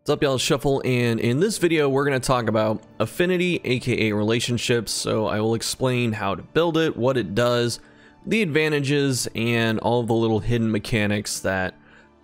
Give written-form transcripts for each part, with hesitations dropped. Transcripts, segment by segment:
What's up, y'all? Shuffle, and in this video we're going to talk about affinity, aka relationships. So I will explain how to build it, what it does, the advantages, and all of the little hidden mechanics that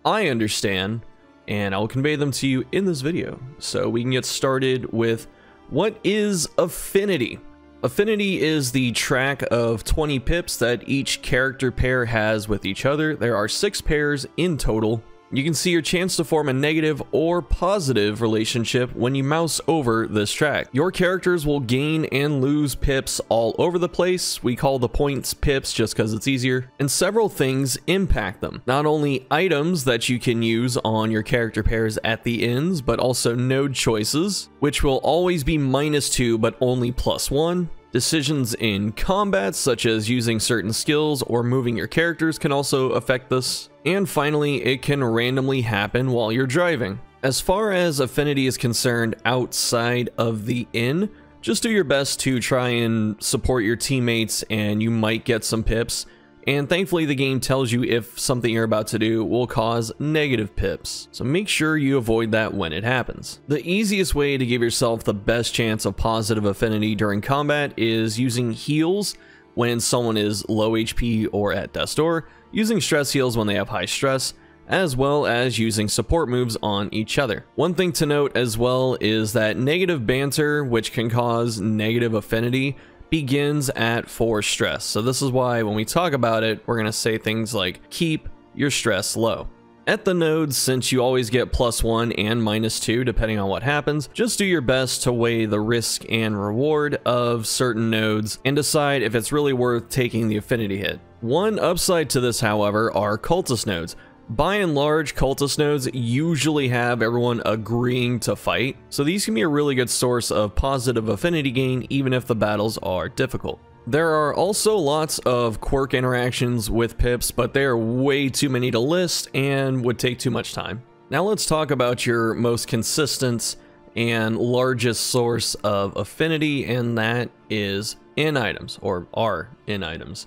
I understand, and I will convey them to you in this video. So we can get started with what is affinity. Affinity is the track of 20 pips that each character pair has with each other. There are 6 pairs in total. You can see your chance to form a negative or positive relationship when you mouse over this track. Your characters will gain and lose pips all over the place. We call the points pips just because it's easier. And several things impact them. Not only items that you can use on your character pairs at the ends, but also node choices, which will always be -2 but only +1. Decisions in combat, such as using certain skills or moving your characters, can also affect this. And finally, it can randomly happen while you're driving. As far as affinity is concerned outside of the inn, just do your best to try and support your teammates and you might get some pips. And thankfully the game tells you if something you're about to do will cause negative pips. So make sure you avoid that when it happens. The easiest way to give yourself the best chance of positive affinity during combat is using heals when someone is low HP or at death's door, using stress heals when they have high stress, as well as using support moves on each other. One thing to note as well is that negative banter, which can cause negative affinity, begins at 4 stress. So this is why when we talk about it, we're going to say things like keep your stress low. At the nodes, since you always get +1 and -2 depending on what happens, just do your best to weigh the risk and reward of certain nodes and decide if it's really worth taking the affinity hit. One upside to this, however, are cultist nodes. By and large, cultist nodes usually have everyone agreeing to fight, so these can be a really good source of positive affinity gain even if the battles are difficult. There are also lots of quirk interactions with pips, but they are way too many to list and would take too much time. Now let's talk about your most consistent and largest source of affinity, and that is in items, or are in items.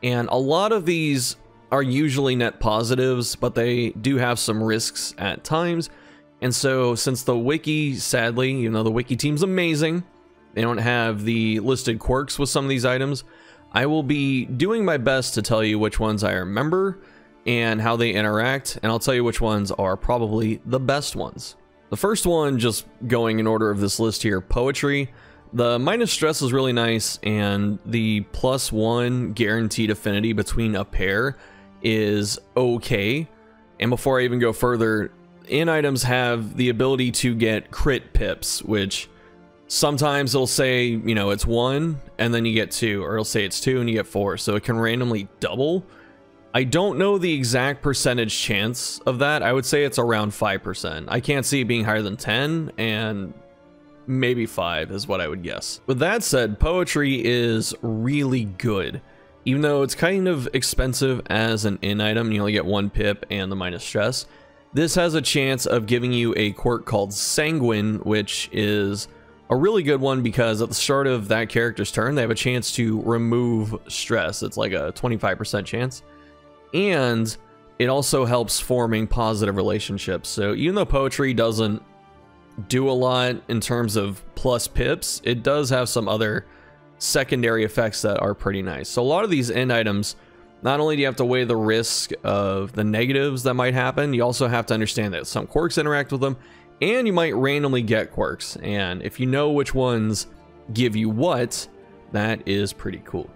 And a lot of these are usually net positives, but they do have some risks at times. And so since the wiki, sadly, you know, the wiki team's amazing, they don't have the listed quirks with some of these items, I will be doing my best to tell you which ones I remember and how they interact, and I'll tell you which ones are probably the best ones. The first one, just going in order of this list here, poetry. The minus stress is really nice, and the +1 guaranteed affinity between a pair is okay. And before I even go further, in items have the ability to get crit pips, which sometimes it'll say, you know, it's 1 and then you get 2, or it'll say it's 2 and you get 4, so it can randomly double. I don't know the exact percentage chance of that. I would say it's around 5%. I can't see it being higher than 10, and maybe 5 is what I would guess. With that said, poetry is really good. Even though it's kind of expensive as an in item, you only get 1 pip and the minus stress, this has a chance of giving you a quirk called Sanguine, which is a really good one because at the start of that character's turn, they have a chance to remove stress. It's like a 25% chance. And it also helps forming positive relationships. So even though poetry doesn't do a lot in terms of plus pips, it does have some other secondary effects that are pretty nice. So a lot of these end items, not only do you have to weigh the risk of the negatives that might happen, you also have to understand that some quirks interact with them, and you might randomly get quirks. And if you know which ones give you what, that is pretty cool.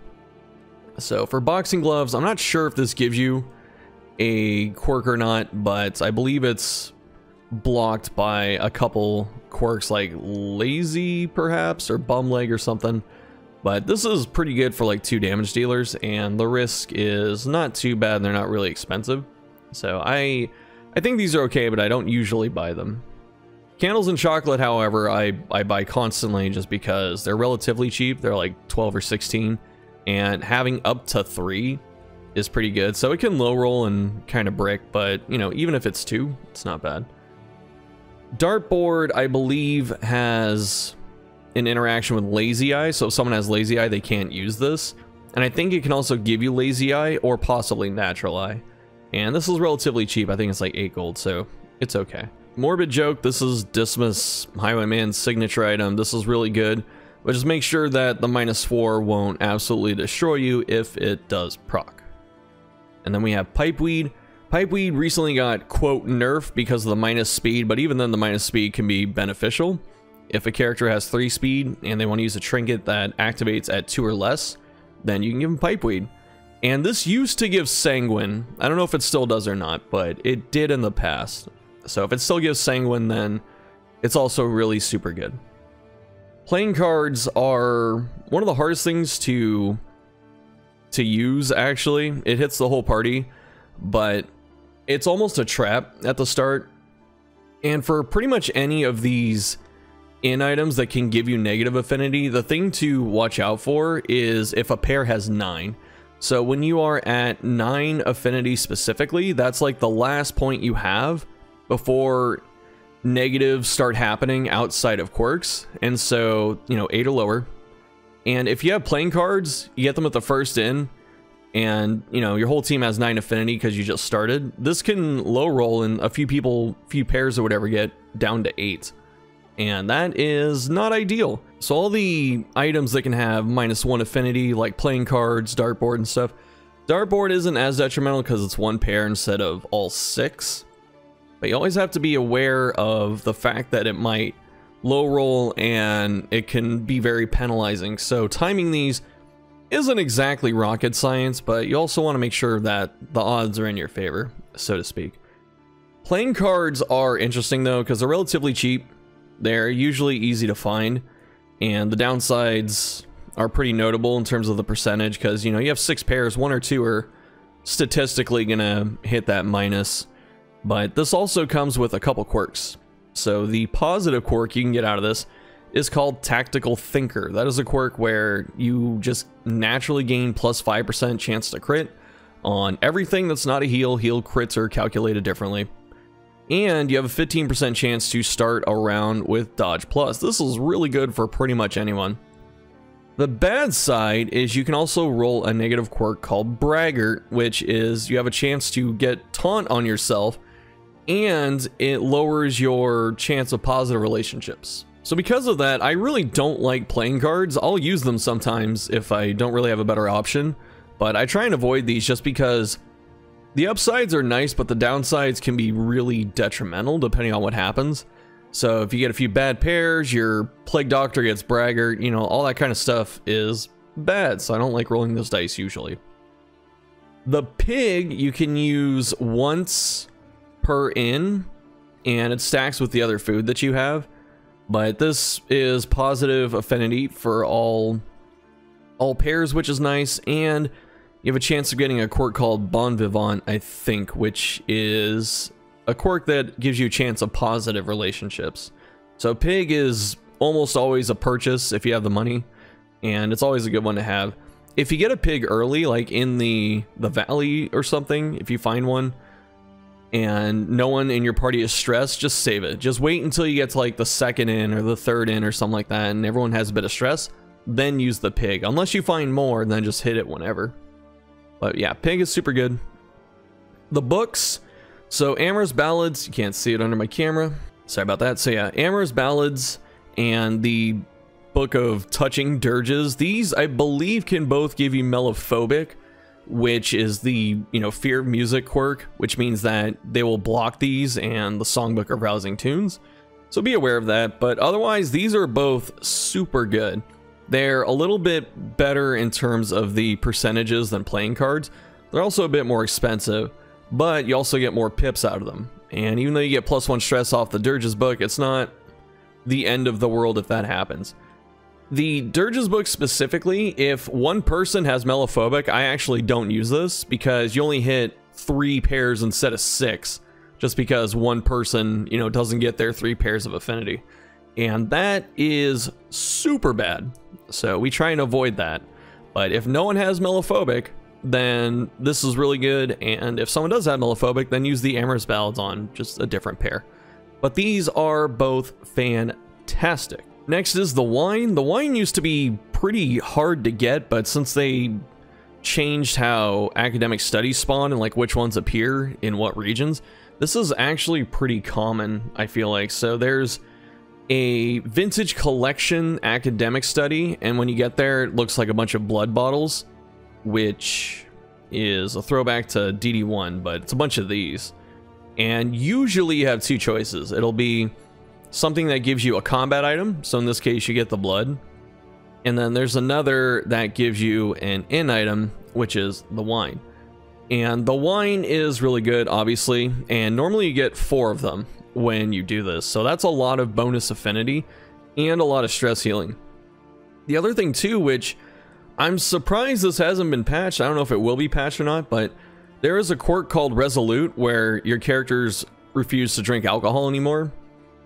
So for boxing gloves, I'm not sure if this gives you a quirk or not, but I believe it's blocked by a couple quirks like lazy perhaps, or bum leg or something. But this is pretty good for like 2 damage dealers, and the risk is not too bad and they're not really expensive. So I think these are okay, but I don't usually buy them. Candles and chocolate, however, I buy constantly just because they're relatively cheap. They're like 12 or 16, and having up to 3 is pretty good. So it can low roll and kind of brick, but you know, even if it's 2, it's not bad. Dartboard, I believe, has an interaction with lazy eye, so if someone has lazy eye, they can't use this. And I think it can also give you lazy eye or possibly natural eye. And this is relatively cheap. I think it's like 8 gold, so it's okay. morbid joke, this is Dismas Highwayman's signature item. This is really good, but just make sure that the -4 won't absolutely destroy you if it does proc. And then we have Pipeweed. Pipeweed recently got, quote, nerfed because of the minus speed, but even then the minus speed can be beneficial. If a character has 3 speed and they want to use a trinket that activates at 2 or less, then you can give them Pipeweed. And this used to give Sanguine. I don't know if it still does or not, but it did in the past. So if it still gives Sanguine, then it's also really super good. Playing cards are one of the hardest things to use, actually. It hits the whole party, but it's almost a trap at the start. And for pretty much any of these in items that can give you negative affinity, the thing to watch out for is if a pair has 9. So when you are at 9 affinity specifically, that's like the last point you have before negatives start happening outside of quirks. And so, you know, 8 or lower. And if you have playing cards, you get them at the first in, and, you know, your whole team has 9 affinity because you just started. This can low roll, and a few pairs or whatever get down to 8. And that is not ideal. So all the items that can have -1 affinity, like playing cards, dartboard and stuff, dartboard isn't as detrimental because it's 1 pair instead of all 6. But you always have to be aware of the fact that it might low roll and it can be very penalizing. So timing these isn't exactly rocket science, but you also want to make sure that the odds are in your favor, so to speak. Playing cards are interesting though because they're relatively cheap. They're usually easy to find, and the downsides are pretty notable in terms of the percentage because, you know, you have 6 pairs, 1 or 2 are statistically gonna hit that minus. But this also comes with a couple quirks. So the positive quirk you can get out of this is called Tactical Thinker. That is a quirk where you just naturally gain plus 5% chance to crit on everything that's not a heal. Heal crits are calculated differently. And you have a 15% chance to start a round with Dodge Plus. This is really good for pretty much anyone. The bad side is you can also roll a negative quirk called Braggart, which is you have a chance to get taunt on yourself, and it lowers your chance of positive relationships. So because of that, I really don't like playing cards. I'll use them sometimes if I don't really have a better option, but I try and avoid these just because the upsides are nice, but the downsides can be really detrimental depending on what happens. So if you get a few bad pairs, your Plague Doctor gets Braggart, you know, all that kind of stuff is bad. So I don't like rolling those dice usually. The Pig you can use once per in, and it stacks with the other food that you have. But this is positive affinity for all pairs, which is nice, and you have a chance of getting a quirk called Bon Vivant, I think, which is a quirk that gives you a chance of positive relationships. So Pig is almost always a purchase if you have the money, and it's always a good one to have. If you get a Pig early, like in the valley or something, if you find one, and no one in your party is stressed, just save it. Just wait until you get to like the 2nd in or the 3rd in or something like that, and everyone has a bit of stress, then use the Pig. Unless you find more, then just hit it whenever. But yeah, Pig is super good. The books, so Amorous Ballads, you can't see it under my camera, sorry about that. So yeah, Amorous Ballads and the Book of Touching Dirges, these I believe can both give you Mellophobic, which is the, you know, Fear of Music quirk, which means that they will block these and the songbook are browsing tunes. So be aware of that, but otherwise these are both super good. They're a little bit better in terms of the percentages than playing cards. They're also a bit more expensive, but you also get more pips out of them. And even though you get +1 stress off the Dirges book, it's not the end of the world if that happens. The Dirges book specifically, if one person has Mellophobic, I actually don't use this because you only hit 3 pairs instead of 6, just because one person, you know, doesn't get their 3 pairs of affinity. And that is super bad. So we try and avoid that. But if no one has Mellophobic, then this is really good. And if someone does have Mellophobic, then use the Amorous Ballads on just a different pair. But these are both fantastic. Next is the wine. The wine used to be pretty hard to get, but since they changed how academic studies spawn and like which ones appear in what regions, This is actually pretty common, I feel like. So there's a vintage collection academic study, and when you get there, it looks like a bunch of blood bottles, which is a throwback to DD1, but it's a bunch of these. And usually you have two choices. It'll be something that gives you a combat item, so in this case you get the blood, and then there's another that gives you an in item, which is the wine. And the wine is really good, obviously, and normally you get 4 of them when you do this, so that's a lot of bonus affinity and a lot of stress healing. The other thing too, which I'm surprised this hasn't been patched, I don't know if it will be patched or not, but there is a quirk called Resolute where your characters refuse to drink alcohol anymore,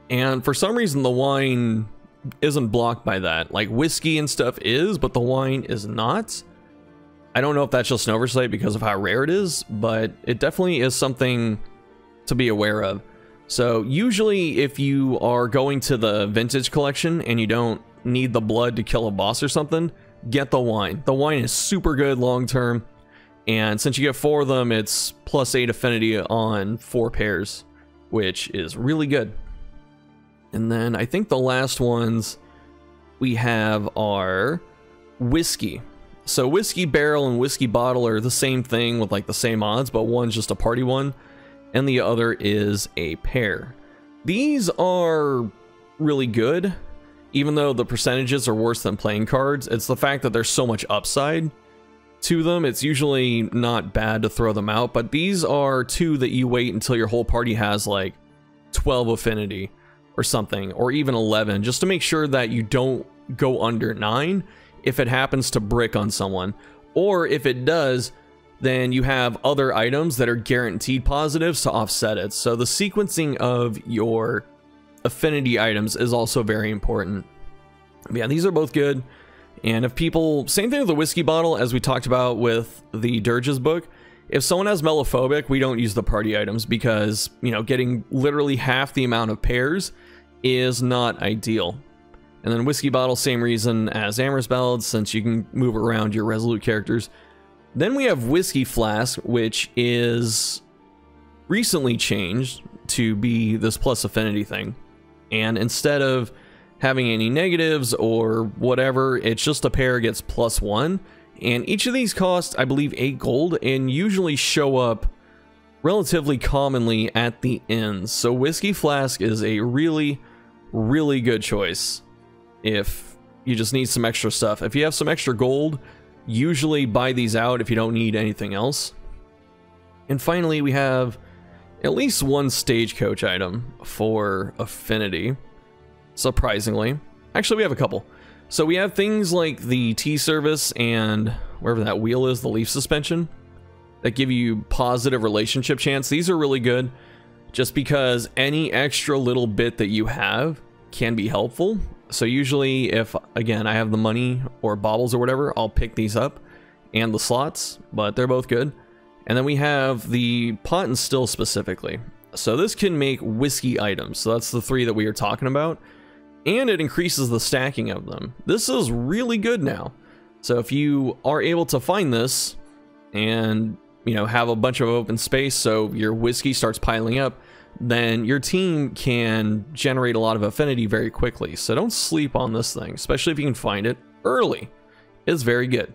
and for some reason the wine isn't blocked by that. Like whiskey and stuff is, but the wine is not. I don't know if that's just an oversight because of how rare it is, but it definitely is something to be aware of. So usually if you are going to the vintage collection and you don't need the blood to kill a boss or something, get the wine. The wine is super good long term, and since you get 4 of them, it's +8 affinity on 4 pairs, which is really good. And then I think the last ones we have are whiskey. So whiskey barrel and whiskey bottle are the same thing with like the same odds, but one's just a party one and the other is a pair. These are really good, even though the percentages are worse than playing cards. It's the fact that there's so much upside to them. It's usually not bad to throw them out, but these are 2 that you wait until your whole party has like 12 affinity or something, or even 11, just to make sure that you don't go under 9 if it happens to brick on someone, or if it does, then you have other items that are guaranteed positives to offset it. So the sequencing of your affinity items is also very important. But yeah, these are both good. And if people, same thing with the whiskey bottle, as we talked about with the Dirge's book, if someone has mellophobic, we don't use the party items because, you know, getting literally half the amount of pairs is not ideal. And then whiskey bottle, same reason as Amherst Ballad, since you can move around your resolute characters. Then we have whiskey flask, which is recently changed to be this plus affinity thing. And instead of having any negatives or whatever, it's just a pair gets +1. And each of these cost, I believe, 8 gold and usually show up relatively commonly at the ends. So whiskey flask is a really, really good choice if you just need some extra stuff. If you have some extra gold, usually buy these out if you don't need anything else. And finally, we have at least one stagecoach item for affinity, surprisingly. Actually, we have a couple. So we have things like the T-service and wherever that wheel is, the leaf suspension, that give you positive relationship chance. These are really good just because any extra little bit that you have can be helpful. So usually if, again, I have the money or baubles or whatever, I'll pick these up, and the slots, but they're both good. And then we have the pot and still specifically. So this can make whiskey items. So that's the 3 that we are talking about. And it increases the stacking of them. This is really good now. So if you are able to find this and, you know, have a bunch of open space so your whiskey starts piling up, then your team can generate a lot of affinity very quickly. So don't sleep on this thing, especially if you can find it early. It's very good.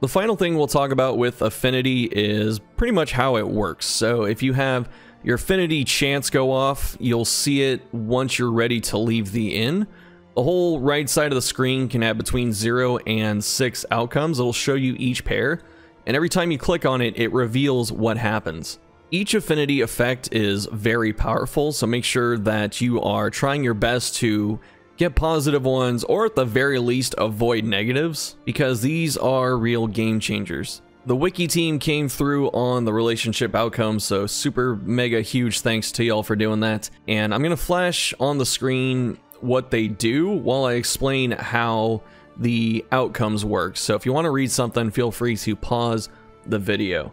The final thing we'll talk about with affinity is pretty much how it works. So if you have your affinity chance go off, you'll see it once you're ready to leave the inn. The whole right side of the screen can have between 0 and 6 outcomes. It'll show you each pair, and every time you click on it, it reveals what happens. Each affinity effect is very powerful, so make sure that you are trying your best to get positive ones, or at the very least avoid negatives, because these are real game changers. The wiki team came through on the relationship outcomes, so super mega huge thanks to y'all for doing that. And I'm gonna flash on the screen what they do while I explain how the outcomes work. So if you want to read something, feel free to pause the video.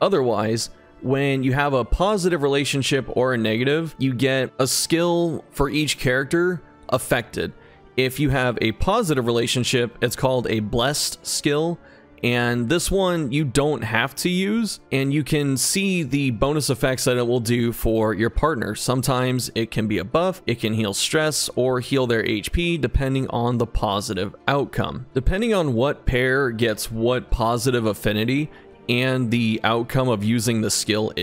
Otherwise, when you have a positive relationship or a negative, you get a skill for each character affected. If you have a positive relationship, it's called a blessed skill, and this one you don't have to use, and you can see the bonus effects that it will do for your partner. Sometimes it can be a buff, it can heal stress, or heal their HP depending on the positive outcome. Depending on what pair gets what positive affinity and the outcome of using the skill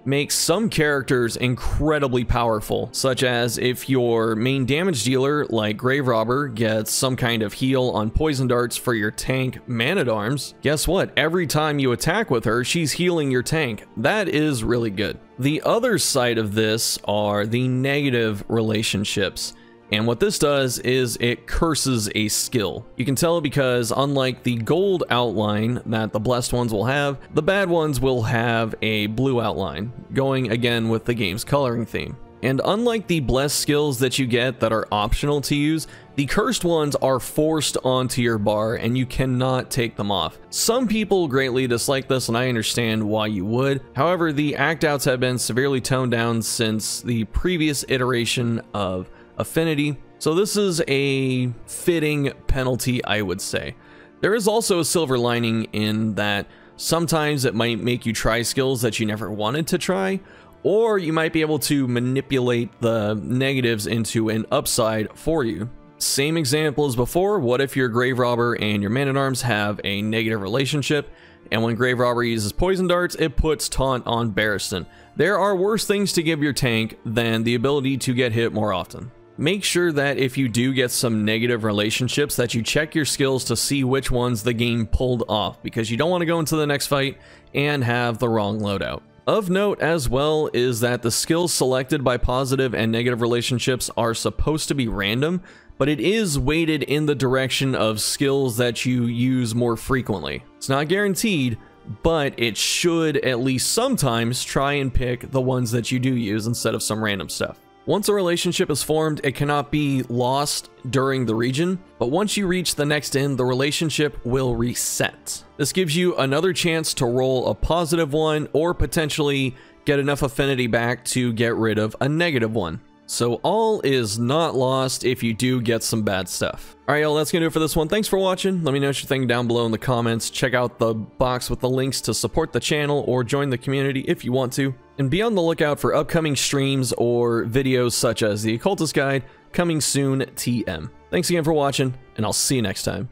makes some characters incredibly powerful, such as if your main damage dealer like Grave Robber gets some kind of heal on poison darts for your tank Man-at-Arms, guess what? Every time you attack with her, she's healing your tank. That is really good. The other side of this are the negative relationships. And what this does is it curses a skill. You can tell because unlike the gold outline that the blessed ones will have, the bad ones will have a blue outline, going again with the game's coloring theme. And unlike the blessed skills that you get that are optional to use, the cursed ones are forced onto your bar and you cannot take them off. Some people greatly dislike this, and I understand why you would. However, the act outs have been severely toned down since the previous iteration of Affinity, so this is a fitting penalty, I would say. There is also a silver lining in that sometimes it might make you try skills that you never wanted to try, or you might be able to manipulate the negatives into an upside for you. Same example as before. What if your Grave Robber and your Man-at-Arms have a negative relationship, and when Grave Robber uses poison darts, it puts taunt on Barristan? There are worse things to give your tank than the ability to get hit more often. Make sure that if you do get some negative relationships that you check your skills to see which ones the game pulled off, because you don't want to go into the next fight and have the wrong loadout. Of note as well is that the skills selected by positive and negative relationships are supposed to be random, but it is weighted in the direction of skills that you use more frequently. It's not guaranteed, but it should at least sometimes try and pick the ones that you do use instead of some random stuff. Once a relationship is formed, it cannot be lost during the region, but once you reach the next inn, the relationship will reset. This gives you another chance to roll a positive one or potentially get enough affinity back to get rid of a negative one. So all is not lost if you do get some bad stuff. Alright y'all, that's gonna do it for this one. Thanks for watching. Let me know what you think down below in the comments. Check out the box with the links to support the channel or join the community if you want to. And be on the lookout for upcoming streams or videos such as the Occultist Guide coming soon TM. Thanks again for watching, and I'll see you next time.